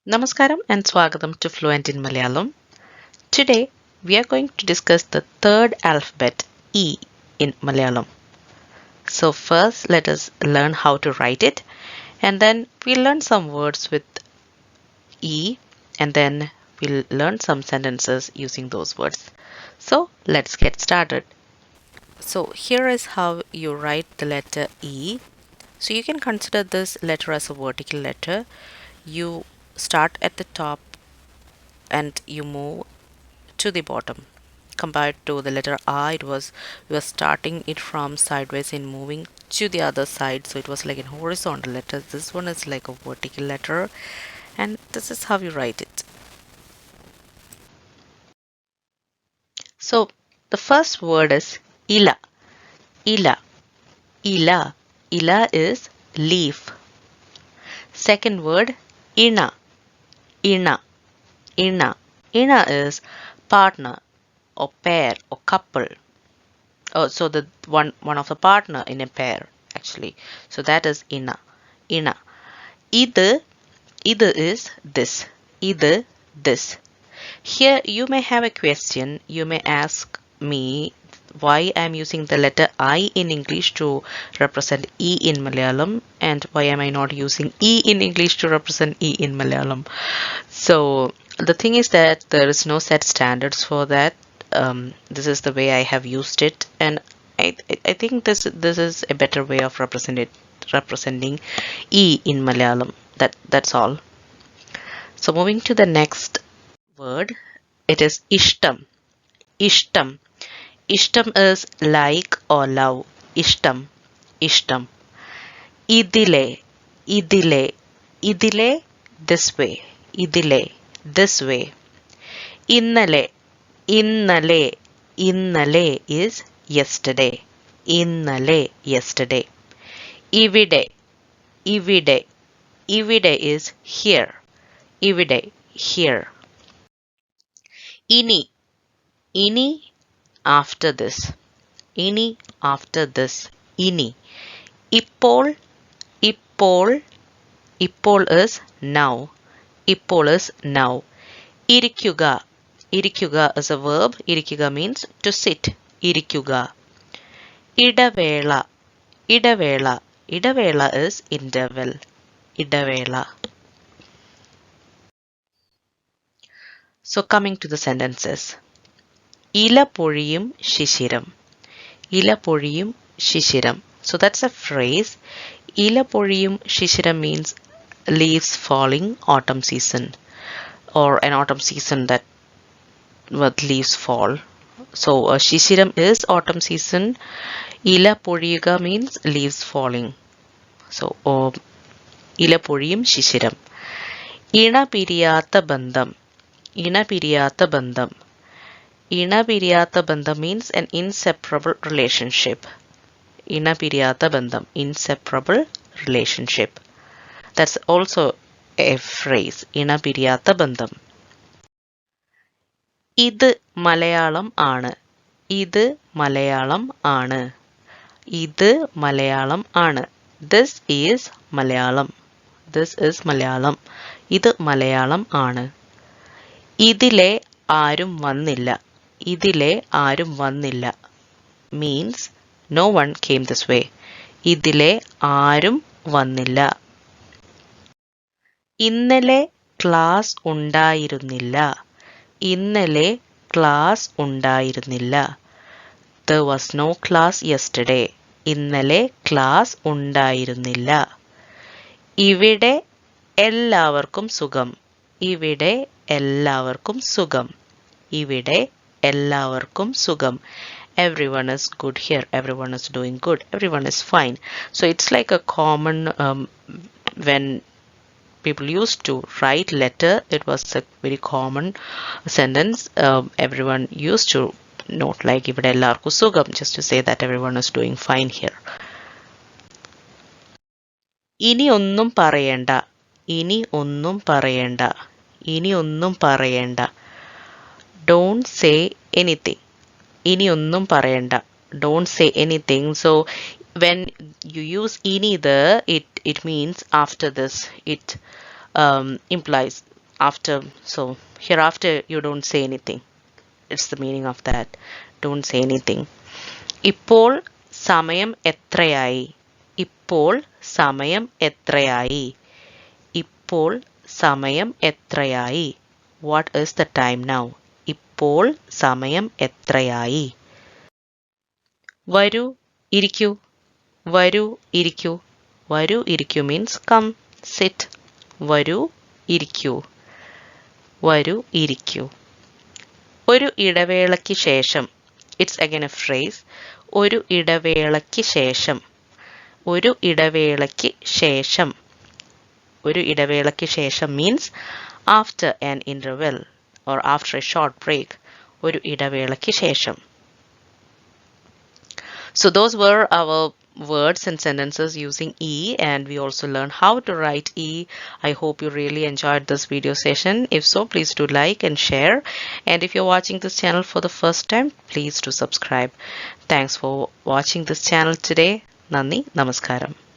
Namaskaram and Swagatam to Fluent in Malayalam. Today we are going to discuss the third alphabet E in Malayalam. So first let us learn how to write it and then we'll learn some words with E and then we'll learn some sentences using those words. So let's get started. So here is how you write the letter E. So you can consider this letter as a vertical letter. You start at the top and you move to the bottom. Compared to the letter I, we were starting it from sideways and moving to the other side, so it was like a horizontal letter. This one is like a vertical letter, and this is how you write it. So the first word is ila. Ila. Ila. Ila is leaf. Second word ina. Ina. Ina. Ina is partner or pair or couple. Oh, so the one of the partner in a pair actually. So that is ina. Ina. Idu. Idu is this. Idu this. Here you may have a question. You may ask me why I'm using the letter I in English to represent E in Malayalam and why am I not using E in English to represent E in Malayalam. So the thing is that there is no set standards for that. This is the way I have used it, and I think this is a better way of representing E in Malayalam. That's all. So moving to the next word, it is ishtam. Ishtam. Ishtam is like or love. Ishtam. Ishtam. Idile. Idile. Idile this way. Idile this way. Innale. Innale. Innale is yesterday. Innale yesterday. Ivide. Ivide. Ivide is here. Ivide here. Ini. Ini after this. Ini after this. Ini. Ipol. Ipol. Ipol is now. Ipol is now. Irikuga. Irikuga is a verb. Irikuga means to sit. Irikuga. Idavela. Idavela. Idavela is interval. Idavela. So coming to the sentences. Ila പൊഴിയും ശിശിരം. Ila പൊഴിയും ശിശിരം. So that's a phrase. Ila പൊഴിയും ശിശിരം means leaves falling autumn season or an autumn season that with leaves fall. So ശിശിരം is autumn season. Ila പൊഴിയുക means leaves falling. So ഇല പൊഴിയും ശിശിരം. ഇണ പിരിയാത്ത ബന്ധം. ഇണ പിരിയാത്ത ബന്ധം. ഇണ പിരിയാത്ത ബന്ധം means an inseparable relationship. ഇണ പിരിയാത്ത ബന്ധം. Inseparable relationship. That's also a phrase. ഇണ പിരിയാത്ത ബന്ധം. ഇത് മലയാളം ആണ്. ഇത് മലയാളം ആണ്. ഇത് മലയാളം ആണ്. This is Malayalam. This is Malayalam. ഇത് മലയാളം ആണ്. ഇതിലെ ആരും വന്നില്ല. ഇതിലെ ആരും വന്നില്ല means no one came this way. ഇതിലെ ആരും വന്നില്ല. ഇന്നലെ ക്ലാസ് ഉണ്ടായിരുന്നില്ല. ഇന്നലെ ക്ലാസ് ഉണ്ടായിരുന്നില്ല. There was no class yesterday. ഇന്നലെ ക്ലാസ് ഉണ്ടായിരുന്നില്ല. ഇവിടെ എല്ലാവർക്കും സുഖം. ഇവിടെ എല്ലാവർക്കും സുഖം. ഇവിടെ എല്ലാവർക്കും സുഖം. Everyone is good here. Everyone is doing good. Everyone is fine. So it's like a common when people used to write letter, it was a very common sentence. Everyone used to note like ഇവിടെ എല്ലാവർക്കും സുഖം just to say that everyone is doing fine here. ഇനി ഒന്നും പറയണ്ട. ഇനി ഒന്നും പറയണ്ട. ഇനി ഒന്നും പറയണ്ട. Don't say anything. ഇനി ഒന്നും പറയണ്ട. Don't say anything. So when you use ini there, it means after this. implies after. So hereafter you don't say anything. It's the meaning of that. Don't say anything. ഇപ്പോൾ സമയം എത്രയായി? ഇപ്പോൾ സമയം എത്രയായി? ഇപ്പോൾ സമയം എത്രയായി? What is the time now? ഇപ്പോൾ സമയം എത്രയായി? വരൂ ഇരിക്കൂ. വരൂ ഇരിക്കൂ. വരൂ ഇരിക്കൂ means come, sit. വരൂ ഇരിക്കൂ. വരൂ ഇരിക്കൂ. ഒരു ഇടവേളയ്ക്ക് ശേഷം. It's again a phrase. ഒരു ഇടവേളയ്ക്ക് ശേഷം. ഒരു ഇടവേളയ്ക്ക് ശേഷം. ഒരു ഇടവേളയ്ക്ക് ശേഷം means after an interval or after a short break. ഒരു ഇടവേളയ്ക്ക് ശേഷം. So those were our words and sentences using E, and we also learned how to write E. I hope you really enjoyed this video session. If so, please do like and share. And if you're watching this channel for the first time, please do subscribe. Thanks for watching this channel today. Nandi, Namaskaram.